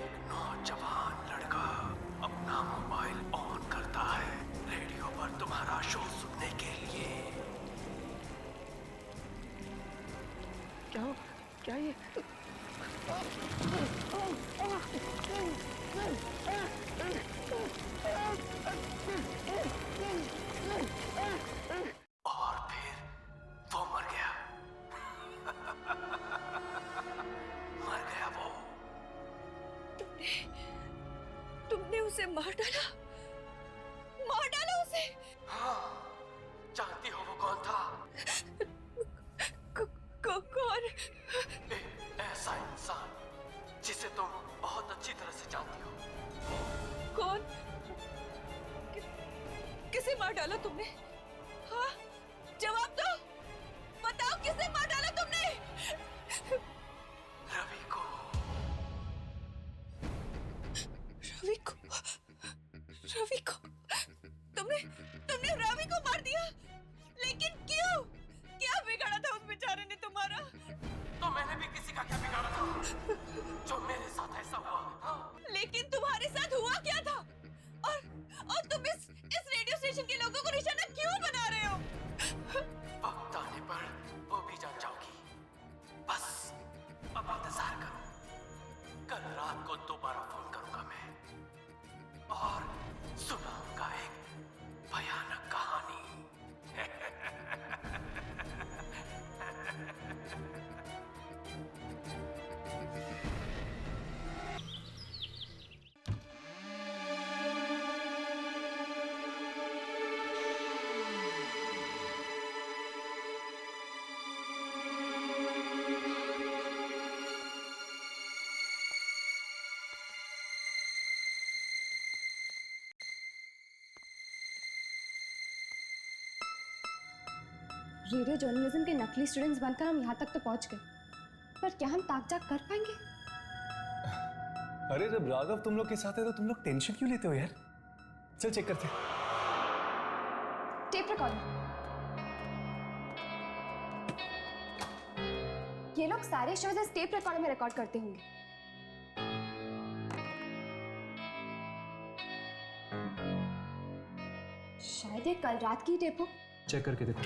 एक नौजवान लड़का अपना मोबाइल ऑन करता है रेडियो पर तुम्हारा शो सुनने के लिए। क्या ये? और फिर वो मर गया। मर गया वो। तुमने उसे मार डाला? मार डाला उसे? हाँ, जानती हो वो कौन था? कौन? एक ऐसा इंसान जिसे तुम बहुत अच्छी तरह से जानती हो। कौन? किसे मार डाला तुमने? हाँ, जवाब दो। बताओ किसे मार डाला तुमने? रवि को। रवि को? रवि को? तुमने रवि को मार दिया? लेकिन क्यों? क्या बिगाड़ा था उस बेचारे ने तुम्हारा? तो मैंने भी किसी का क्या बिगाड़ा था जो मेरे साथ ऐसा हुआ? हाँ? लेकिन तुम्हारे साथ हुआ क्या था? और तुम इस रेडियो स्टेशन के लोगों को निशाना क्यों बना रहे हो? वक्त आने पर वो भी जान जाओगी। बस अब इंतजार करो। कल रात को दोबारा फोन करूंगा मैं और सुनाऊंगा एक भयानक कहानी। रेडियो जर्नलिज्म के नकली स्टूडेंट्स बनकर हम यहाँ तक तो पहुँच गए, पर क्या हम ताक-झाक कर पाएंगे? अरे जब राघव तुम लोग के साथ है तो तुम लोग टेंशन क्यों लेते हो यार? चल चेक करते हैं। Tape recorder. ये लोग सारे शोज इस टेप रिकॉर्डर में रिकॉर्ड करते होंगे। शायद ये कल रात की टेप हो। चेक करके देखो।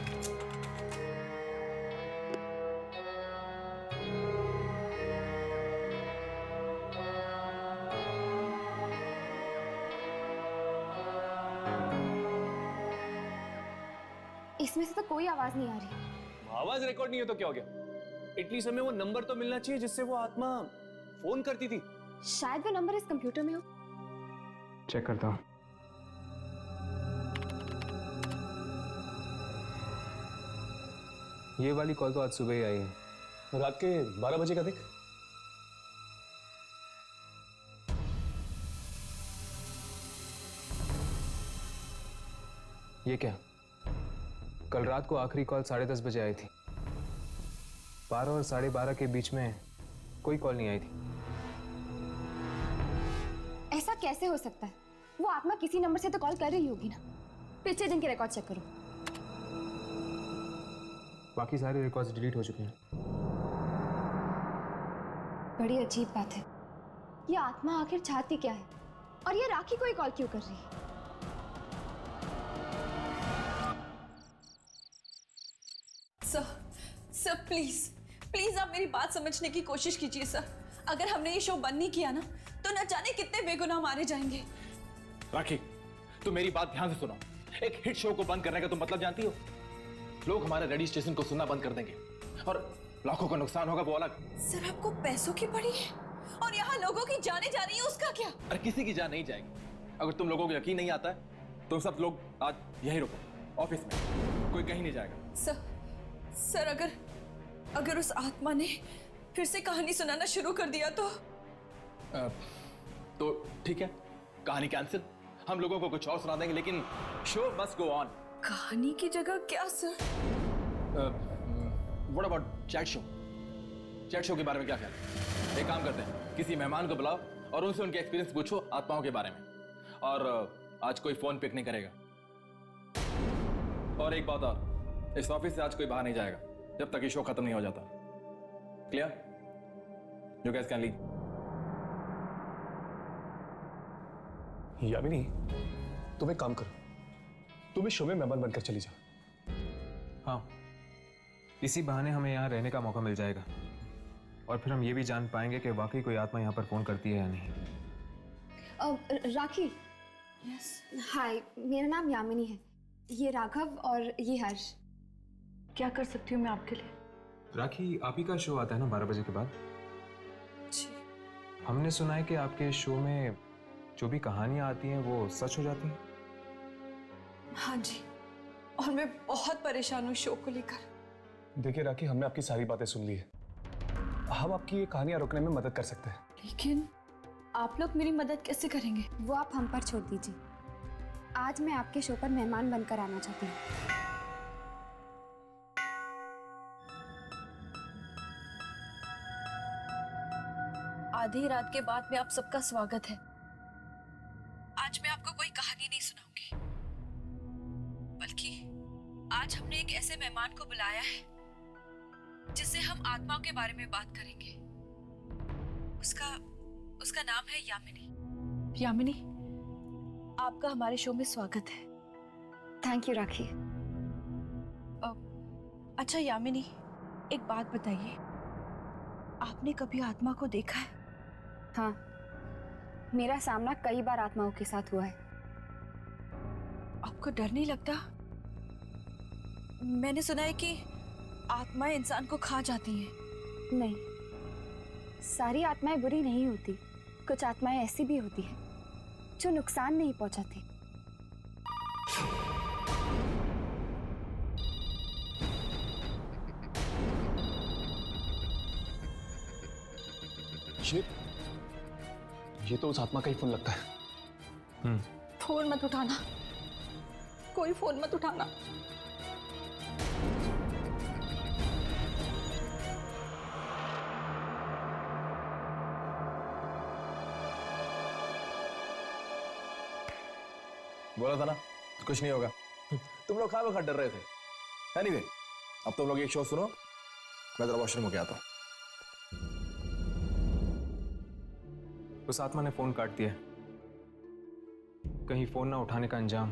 इसमें से तो कोई आवाज नहीं आ रही। आवाज रिकॉर्ड नहीं है तो क्या हो गया? एटलीस्ट हमें वो नंबर तो मिलना चाहिए जिससे वो आत्मा फोन करती थी। शायद वो नंबर इस कंप्यूटर में हो। चेक करता हूं। ये वाली कॉल तो आज सुबह ही आई है। रात के 12 बजे का देख। ये क्या? कल रात को आखिरी कॉल 10:30 बजे आई थी। 12 और 12:30 के बीच में कोई कॉल नहीं आई थी। ऐसा कैसे हो सकता है? वो आत्मा किसी नंबर से तो कॉल कर रही होगी ना। पिछले दिन के रिकॉर्ड चेक करो। बाकी सारे रिकॉर्ड्स डिलीट हो चुके हैं। बड़ी अजीब बात है। ये आत्मा आखिर चाहती क्या है? और ये राखी को ही कॉल क्यों कर रही है? सर प्लीज आप मेरी बात समझने की कोशिश कीजिए सर। अगर हमने ये शो बंद नहीं किया ना तो न जाने कितने बेगुनाह मारे जाएंगे। राखी, तुम मेरी बात ध्यान से सुनो। एक हिट शो को बंद करने का तुम मतलब जानती हो? लोग हमारे रेडियो स्टेशन को सुनना बंद कर देंगे और लाखों का नुकसान होगा, वो अलग। सर आपको पैसों की पड़ी है और यहाँ लोगों की जाने जा रही है, उसका क्या? अरे किसी की जान नहीं जाएगी। अगर तुम लोगों को यकीन नहीं आता है तो सब लोग आज यहीं रुको, ऑफिस में। कोई कहीं नहीं जाएगा। सर अगर उस आत्मा ने फिर से कहानी सुनाना शुरू कर दिया तो ठीक है, कहानी कैंसिल। हम लोगों को कुछ और सुना देंगे, लेकिन शो मस्ट गो ऑन। कहानी की जगह क्या sir? What about chat show? Chat show के बारे में क्या ख्याल है? एक काम करते हैं, किसी मेहमान को बुलाओ और उनसे उनके एक्सपीरियंस पूछो आत्माओं के बारे में। और आज कोई फोन पिक नहीं करेगा। और एक बात और, इस ऑफिस से आज कोई बाहर नहीं जाएगा जब तक ये शो खत्म नहीं हो जाता। Clear? You guys can leave. Yamini, तुम एक काम करो, तुम इस शो में मेहमान बनकर चली जाओ। हाँ, इसी बहाने हमें यहाँ रहने का मौका मिल जाएगा और फिर हम ये भी जान पाएंगे कि वाकई कोई आत्मा यहाँ पर फोन करती है या नहीं। राखी। यस। हाय, मेरा नाम यामिनी है। ये राघव और ये हर्ष। क्या कर सकती हूँ मैं आपके लिए? राखी, आप ही का शो आता है ना 12 बजे के बाद? जी। हमने सुना है कि आपके शो में जो भी कहानियाँ आती हैं वो सच हो जाती हैं। हाँ जी, और मैं बहुत परेशान हूँ शो को लेकर। देखिए राखी, हमने आपकी सारी बातें सुन ली है। हम आपकी ये कहानियां रोकने में मदद कर सकते हैं। लेकिन आप लोग मेरी मदद कैसे करेंगे? वो आप हम पर छोड़ दीजिए। आज मैं आपके शो पर मेहमान बनकर आना चाहती हूँ। आधी रात के बाद में आप सबका स्वागत है। आज मैं आपको कोई कहानी नहीं सुनाऊंगी, बल्कि आज हमने एक ऐसे मेहमान को बुलाया है जिससे हम आत्माओं के बारे में बात करेंगे। उसका नाम है यामिनी। यामिनी, आपका हमारे शो में स्वागत है। थैंक यू राखी। अच्छा यामिनी, एक बात बताइए, आपने कभी आत्मा को देखा है? हाँ, मेरा सामना कई बार आत्माओं के साथ हुआ है। आपको डर नहीं लगता? मैंने सुना है कि आत्माएं इंसान को खा जाती हैं। नहीं, सारी आत्माएं बुरी नहीं होती। कुछ आत्माएं ऐसी भी होती हैं जो नुकसान नहीं पहुंचाती। ये तो उस आत्मा का ही फोन लगता है। फोन मत उठाना, कोई फोन मत उठाना। बोला था ना कुछ नहीं होगा। तुम लोग खामखा डर रहे थे। एनीवे, अब तुम लोग एक शो सुनो, मैं जरा वॉशरूम होके आता हूँ। उस आत्मा ने फोन काट दिया। कहीं फोन ना उठाने का अंजाम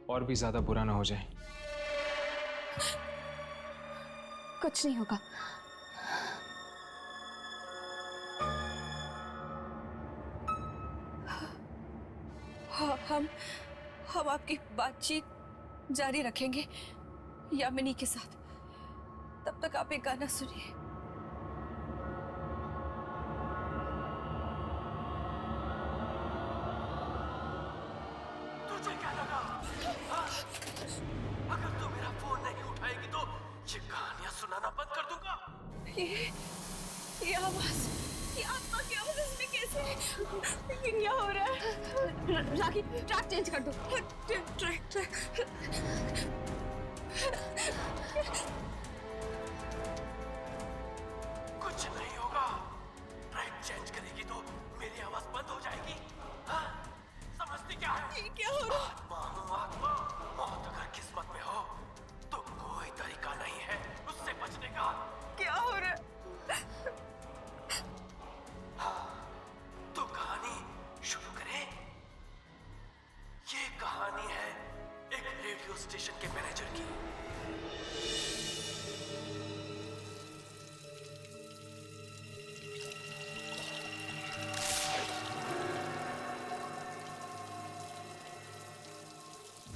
और भी ज्यादा बुरा ना हो जाए। कुछ नहीं होगा। हाँ, हम आपकी बातचीत जारी रखेंगे यामिनी के साथ। तब तक आप एक गाना सुनिए। तुझे क्या लगा? हाँ? अगर तू मेरा फोन नहीं उठाएगी तो ये कहानियां सुनाना बंद कर दूंगा। ये आवाज, ये आत्मा की आवाज इसमें कैसे? ये क्या हो रहा है? राखी, ट्रैक चेंज कर दो। ट्रैक। कुछ नहीं होगा। ट्रैक चेंज करेगी तो मेरी आवाज बंद हो जाएगी। हाँ? समझती क्या है? ये क्या हो रहा है? आत्मा हूँ आत्मा। मौत अगर किस्मत में हो तो कोई तरीका नहीं है उससे बचने का। क्या हो रहा है? तो कहानी शुरू करें। ये कहानी है एक रेडियो स्टेशन के मैनेजर की।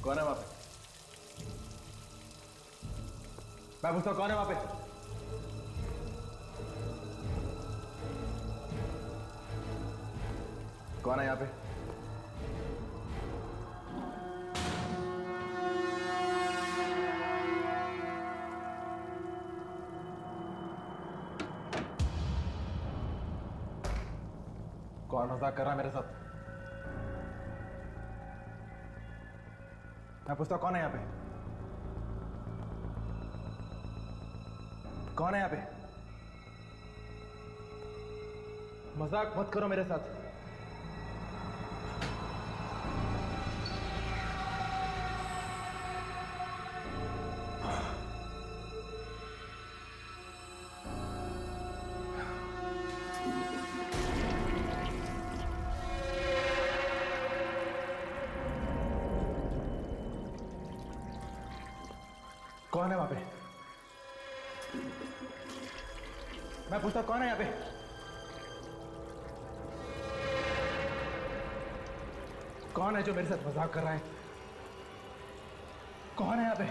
कौन है वहां पे? मैं पूछता हूं, कौन है वहां पे? कौन है यहाँ पे? कौन मजाक कर रहा है मेरे साथ? मैं पूछता हूं, कौन है यहाँ पे? कौन है यहाँ पे? मजाक मत करो मेरे साथ। कौन है वहां पे? मैं पूछता कौन है यहाँ पे? कौन है जो मेरे साथ मजाक कर रहा है? कौन है यहाँ पे?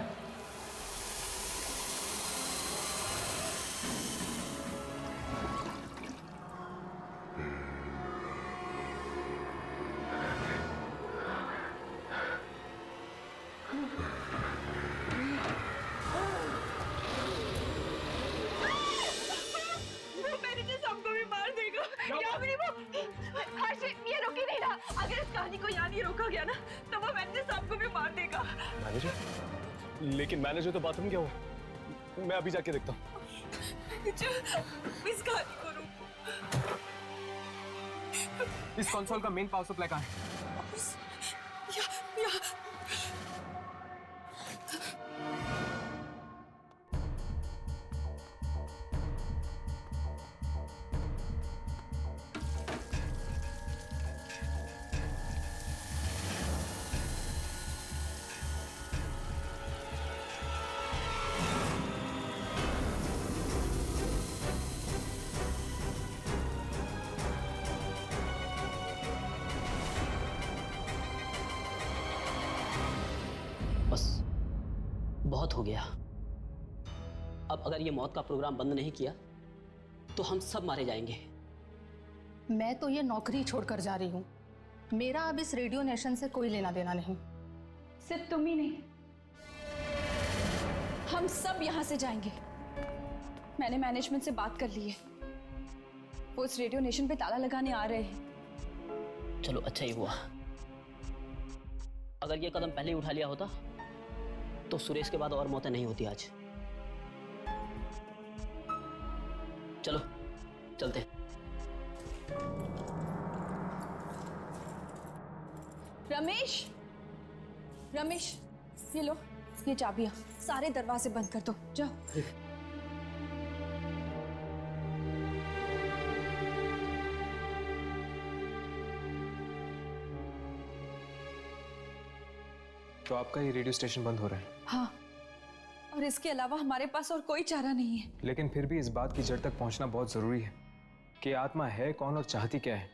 मैनेजर? लेकिन मैनेजर तो बाथरूम गया हुआ। मैं अभी जाके देखता हूँ। इस कहानी को रोको। इस कंसोल का मेन पावर सप्लाई कहाँ है? बस बहुत हो गया। अब अगर ये मौत का प्रोग्राम बंद नहीं किया तो हम सब मारे जाएंगे। मैं तो ये नौकरी छोड़कर जा रही हूँ। मेरा अब इस रेडियो नेशन से कोई लेना देना नहीं। सिर्फ तुम ही नहीं, हम सब यहाँ से जाएंगे। मैंने मैनेजमेंट से बात कर ली है, वो इस रेडियो नेशन पे ताला लगाने आ रहे हैं। चलो अच्छा ही हुआ। अगर ये कदम पहले ही उठा लिया होता तो सुरेश के बाद और मौतें नहीं होती आज। चलो चलते। रमेश, रमेश, ये लो, ये चाबियां। सारे दरवाजे बंद कर दो, जाओ। तो आपका ये रेडियो स्टेशन बंद हो रहा है? हाँ, और इसके अलावा हमारे पास और कोई चारा नहीं है। लेकिन फिर भी इस बात की जड़ तक पहुंचना बहुत जरूरी है कि आत्मा है कौन और चाहती क्या है।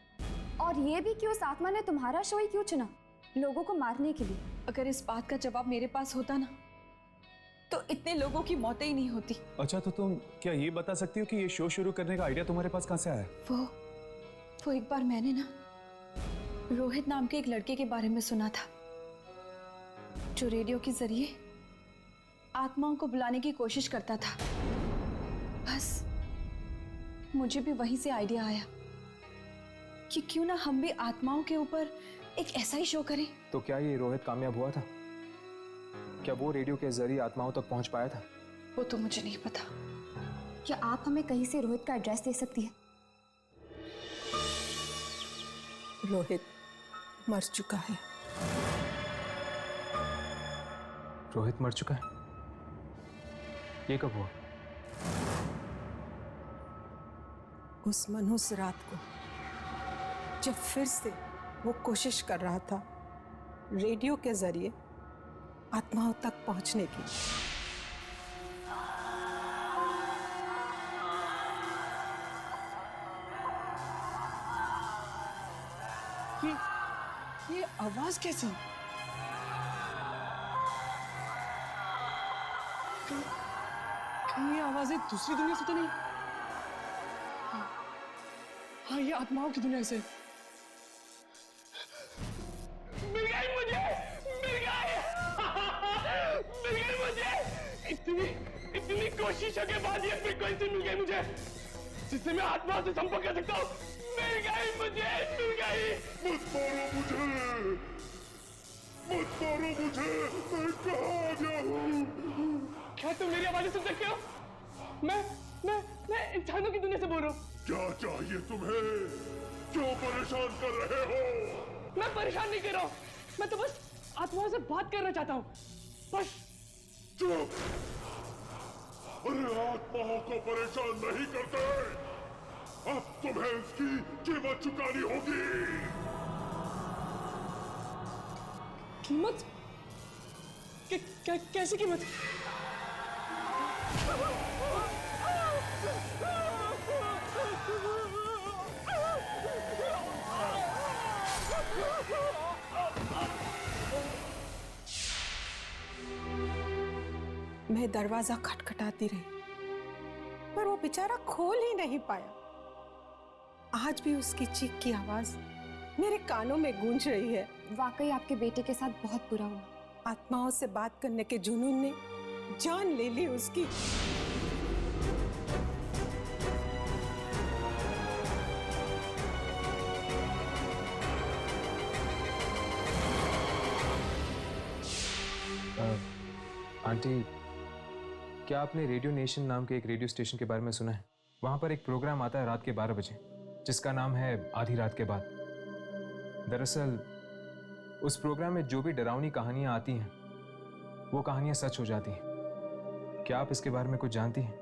और ये भी कि उस आत्मा ने तुम्हारा शो ही क्यों चुना, लोगों को मारने के लिए? अगर इस बात का जवाब मेरे पास होता ना, तो इतने लोगों की मौतें ही नहीं होती। अच्छा, तो तुम क्या ये बता सकती हो कि ये शो शुरू करने का आइडिया तुम्हारे पास कहाँ से आया? वो एक बार मैंने ना रोहित नाम के एक लड़के के बारे में सुना था, जो रेडियो के जरिए आत्माओं को बुलाने की कोशिश करता था। बस मुझे भी वहीं से आइडिया आया कि क्यों ना हम भी आत्माओं के ऊपर एक ऐसा ही शो करें। तो क्या ये रोहित कामयाब हुआ था? क्या वो रेडियो के जरिए आत्माओं तक पहुंच पाया था? वो तो मुझे नहीं पता। क्या आप हमें कहीं से रोहित का एड्रेस दे सकती है? रोहित मर चुका है। रोहित मर चुका है? ये कब हुआ? उस मनहूस रात को, जब फिर से वो कोशिश कर रहा था रेडियो के जरिए आत्माओं तक पहुंचने की। ये आवाज कैसी? कहीं ये आवाजें दूसरी दुनिया से तो नहीं? हाँ, ये आत्माओं की दुनिया से। मिल गई मुझे, मिल गई, मिल गई मुझे। इतनी कोशिशों के बाद ये फ्रीक्वेंसी मिल गई मुझे, जिससे मैं आत्मा से संपर्क कर सकता हूँ। मिल गई मुझे, मिल गई। मत मारो मुझे, मत मारो मुझे, मैं कहाँ गया हूँ? क्या तुम मेरी आवाज़ें सुन सकते हो? मैं इंसानों की दुनिया से बोल रहा हूँ। क्या चाहिए तुम्हें? क्यों परेशान कर रहे हो? मैं परेशान नहीं कर रहा हूँ, मैं तो बस आत्माओं से बात करना चाहता हूँ, बस। चुप! अरे आत्माओं को परेशान नहीं करते। अब तुम्हें इसकी कीमत चुकानी होगी। कीमत? कैसी कीमत? मैं दरवाजा खटखटाती रही पर वो बेचारा खोल ही नहीं पाया। आज भी उसकी चीख की आवाज मेरे कानों में गूंज रही है। वाकई आपके बेटे के साथ बहुत बुरा हुआ। आत्माओं से बात करने के जुनून ने जान ले ली उसकी। आंटी, क्या आपने रेडियो नेशन नाम के एक रेडियो स्टेशन के बारे में सुना है? वहां पर एक प्रोग्राम आता है रात के 12 बजे जिसका नाम है आधी रात के बाद। दरअसल उस प्रोग्राम में जो भी डरावनी कहानियां आती हैं वो कहानियां सच हो जाती हैं। क्या आप इसके बारे में कुछ जानती हैं?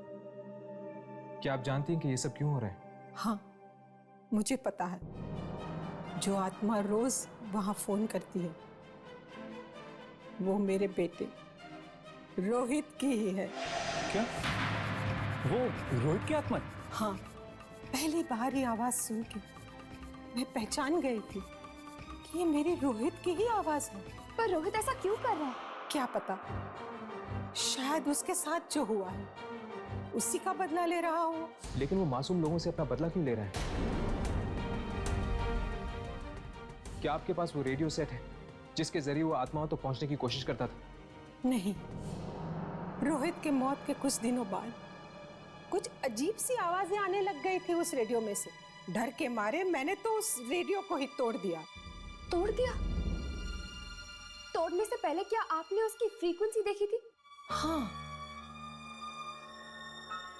क्या आप जानती हैं कि ये सब क्यों हो रहा है? हाँ, मुझे पता है। जो आत्मा रोज वहां फोन करती है वो मेरे बेटे रोहित की ही है। क्या वो रोहित की आत्मा? हाँ, पहली बार ये आवाज सुन के मैं पहचान गई थी कि ये मेरे रोहित की ही आवाज है। पर रोहित ऐसा क्यों कर रहा है? क्या पता, शायद उसके साथ जो हुआ है उसी का बदला ले रहा हो। लेकिन वो मासूम लोगों से अपना बदला क्यों ले रहा है? क्या आपके पास वो रेडियो सेट है जिसके जरिए वो आत्माओं तक पहुंचने की कोशिश करता था? नहीं, रोहित के मौत के कुछ दिनों बाद कुछ अजीब सी आवाजें आने लग गई थी उस रेडियो में से। डर के मारे मैंने तो उस रेडियो को ही तोड़ दिया। तोड़ दिया? तोड़ने से पहले क्या आपने उसकी फ्रीक्वेंसी देखी थी? हाँ,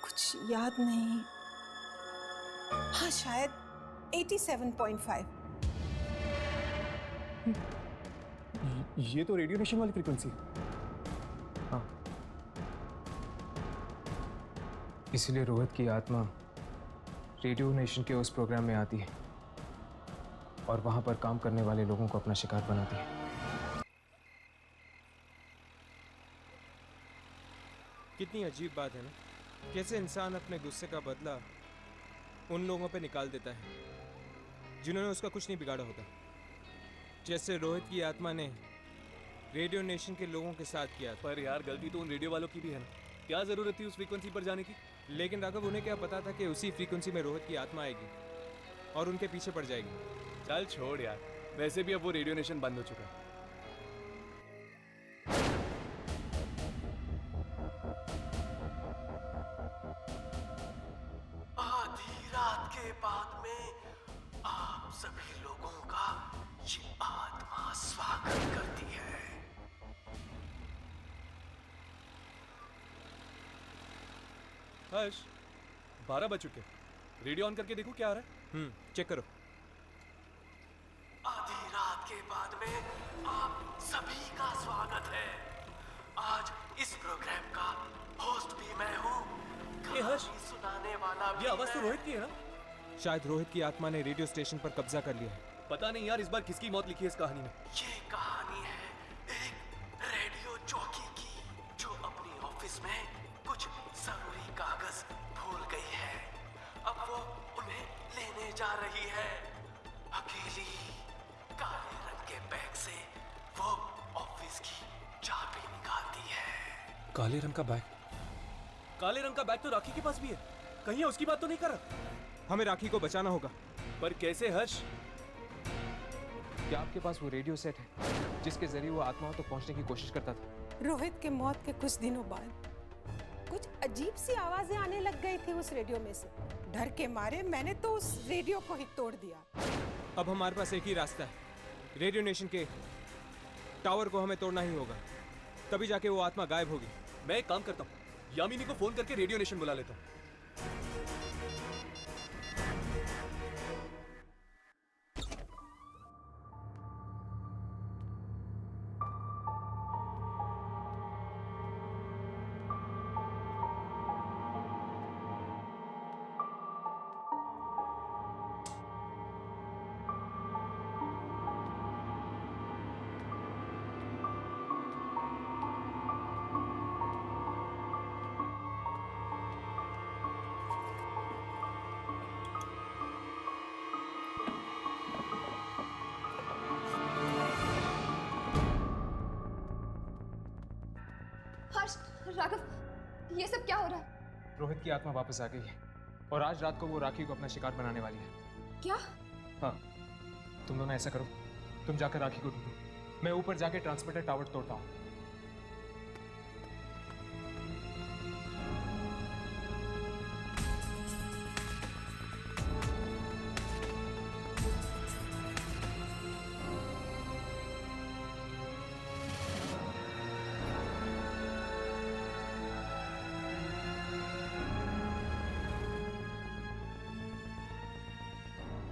कुछ याद नहीं। हाँ, शायद 87.5। ये तो रेडियो नेशन वाली फ्रीक्वेंसी। हाँ, इसीलिए रोहित की आत्मा रेडियो नेशन के उस प्रोग्राम में आती है और वहां पर काम करने वाले लोगों को अपना शिकार बनाती है। कितनी अजीब बात है ना, कैसे इंसान अपने गुस्से का बदला उन लोगों पे निकाल देता है जिन्होंने उसका कुछ नहीं बिगाड़ा होता। जैसे रोहित की आत्मा ने रेडियो नेशन के लोगों के साथ किया। पर यार, गलती तो उन रेडियो वालों की भी है ना। क्या जरूरत थी उस फ्रीक्वेंसी पर जाने की? लेकिन राघव, उन्हें क्या पता था कि उसी फ्रीक्वेंसी में रोहित की आत्मा आएगी और उनके पीछे पड़ जाएगी। चल छोड़ यार, वैसे भी अब वो रेडियो नेशन बंद हो चुका है। आधी रात के बाद में आप सभी लोगों का ये आत्मा स्वागत करती है। हर्ष, 12 बज चुके। रेडियो ऑन करके देखो क्या आ रहा है। चेक करो। आधी रात के बाद में आप सभी का स्वागत है। आज इस प्रोग्राम का होस्ट भी मैं हूँ, कहानी सुनाने वाला भी। ये आवाज तो रोहित की है ना? शायद रोहित की आत्मा ने रेडियो स्टेशन पर कब्जा कर लिया है। पता नहीं यार, इस बार किसकी मौत लिखी है इस कहानी में। ये कहानी है एक रेडियो जॉकी की जो अपनी ऑफिस में कुछ जरूरी कागज भूल गई है। अब वो उन्हें लेने जा रही है। अकेली काले रंग के बैग से वो ऑफिस की चाबी निकालती है। काले रंग का बैग? काले रंग का बैग तो राखी के पास भी है। कहीं उसकी बात तो नहीं कर रहा? हमें राखी को बचाना होगा। पर कैसे हर्ष? क्या आपके पास वो रेडियो सेट है जिसके जरिए वो आत्माओं तक पहुंचने की कोशिश करता था? रोहित के मौत के कुछ दिनों बाद कुछ अजीब सी आवाजें आने लग गई थी उस रेडियो में से। डर के मारे मैंने तो उस रेडियो को ही तोड़ दिया। अब हमारे पास एक ही रास्ता है, रेडियो नेशन के टावर को हमें तोड़ना ही होगा, तभी जाके वो आत्मा गायब होगी। मैं एक काम करता हूँ, यामिनी को फोन करके रेडियो नेशन बुला लेता हूँ। राघव, ये सब क्या हो रहा है? रोहित की आत्मा वापस आ गई है और आज रात को वो राखी को अपना शिकार बनाने वाली है। क्या? हाँ, तुम दोनों ऐसा करो, तुम जाकर राखी को ढूंढो, मैं ऊपर जाके ट्रांसमीटर टावर तोड़ता हूँ।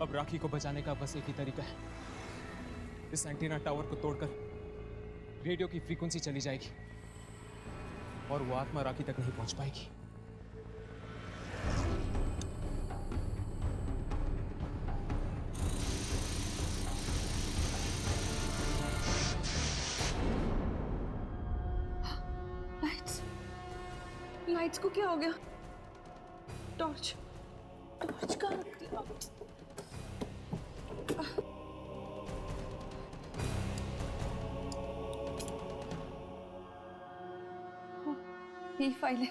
अब राखी को बचाने का बस एक ही तरीका है, इस एंटीना टावर को तोड़कर रेडियो की फ्रीक्वेंसी चली जाएगी और वो आत्मा राखी तक नहीं पहुंच पाएगी। लाइट्स को क्या हो गया? टॉर्च कहाँ रख दिया? यही फाइल है।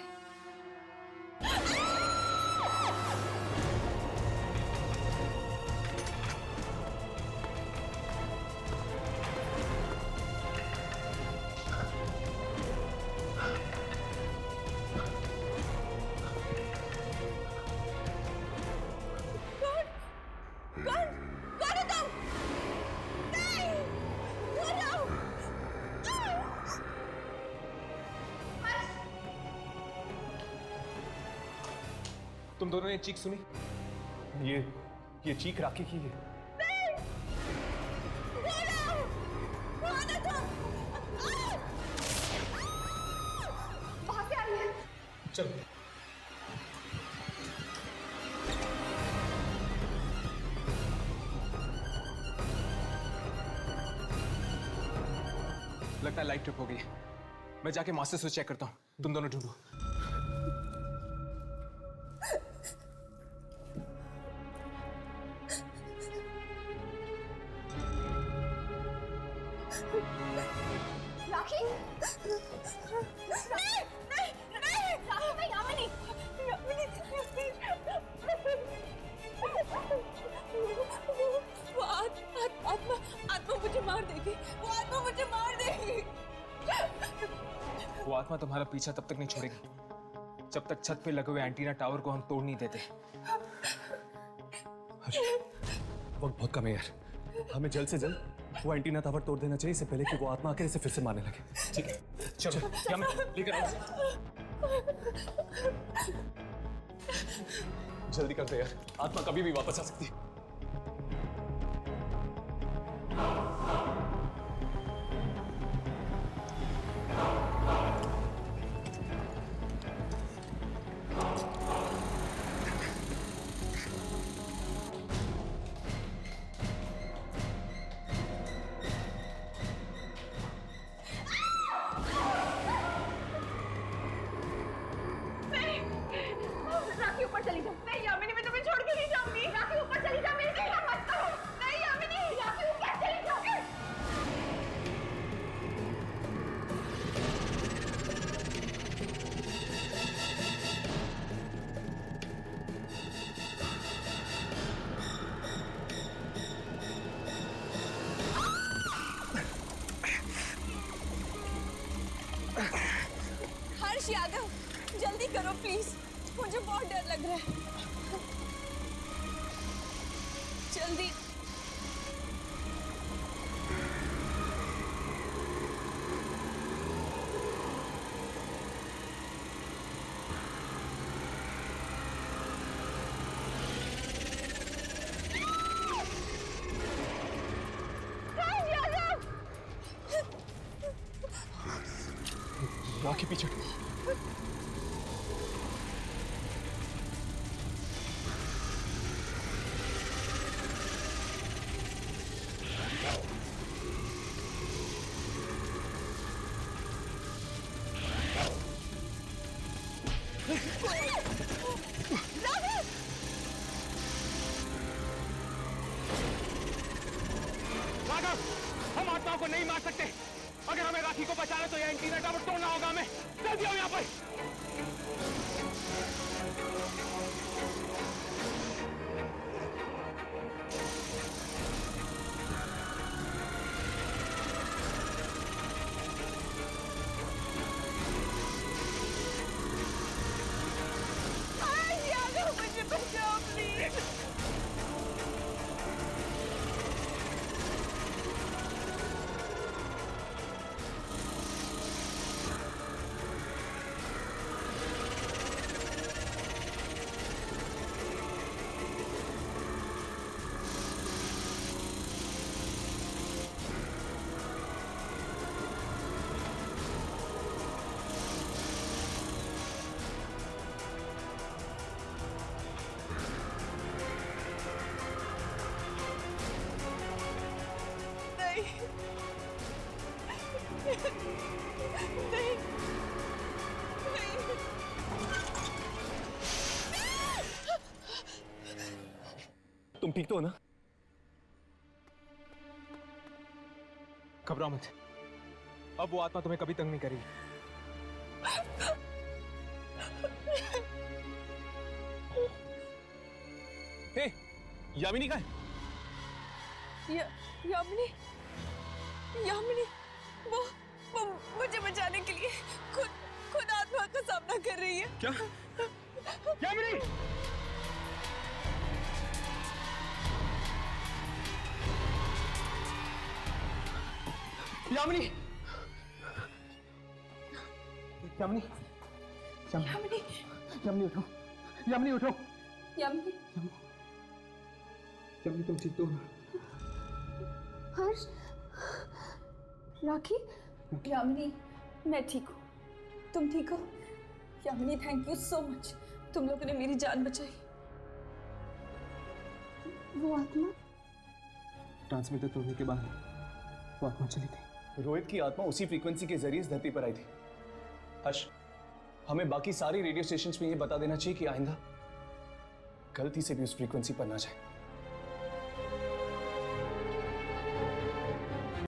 तुम दोनों ने चीख सुनी? ये चीख राखी की है। वहां से आ रही है। चलो। लगता है लाइट ट्रिप हो गई है। मैं जाके मास्टर स्विच चेक करता हूँ, तुम दोनों ढूंढो। राखी? नहीं, राखी मैं यामिनी। वो आत्मा मुझे मार देगी। वो आत्मा मुझे मार देगी। वो आत्मा तुम्हारा पीछा तब तक नहीं छोड़ेगी जब तक छत पे लगे हुए एंटीना टावर को हम तोड़ नहीं देते। हर्ष, वक्त बहुत कम है यार, हमें जल्द से जल्द वो एंटीना टावर तोड़ देना चाहिए, इससे पहले कि वो आत्मा आकर इसे फिर से मारने लगे। ठीक है, चलो क्या मैं लेकर आऊं? जल्दी करते यार, आत्मा कभी भी वापस आ सकती है। राखी ऊपर चली जा। नहीं यामिनी, मैं तुम्हें छोड़ के नहीं जाऊंगी। राखी ऊपर चली जा, मेरी चिंता मत करो। नहीं यामिनी, राखी ऊपर चली जा। हर्ष यादव, जल्दी करो प्लीज, मुझे बहुत डर लग रहा है। जल्दी। राखी पीछे। राघव, हम आत्माओं को नहीं मार सकते। अगर हमें राखी को बचाना तो ये एंटीना टावर तोड़ना होगा हमें। जल्दी आओ यहाँ पर। मुझे बचाओ प्लीज। नहीं तुम ठीक तो हो ना? घबराओ मत, अब वो आत्मा तुम्हें कभी तंग नहीं करेगी। हे, यामिनी का है? यामिनी यामिनी वो मुझे बचाने के लिए खुद आत्मा का सामना कर रही है। क्या? यामिनी! यामिनी! यामिनी! यामिनी! यामिनी उठो! यामिनी उठो! यामिनी! यामिनी तुम ठीक तो हो? हर्ष, राखी, यामिनी, मैं ठीक हूँ। तुम ठीक हो? Yamini, thank you so much. तुम लोगों ने मेरी जान बचाई। वो आत्मा? ट्रांसमीटर तोड़ने के बाद वो आत्मा चली गई। रोहित की आत्मा उसी फ्रीक्वेंसी के जरिए इस धरती पर आई थी। हर्ष, हमें बाकी सारी रेडियो स्टेशंस में ये बता देना चाहिए कि आइंदा गलती से भी उस फ्रीक्वेंसी पर ना जाए।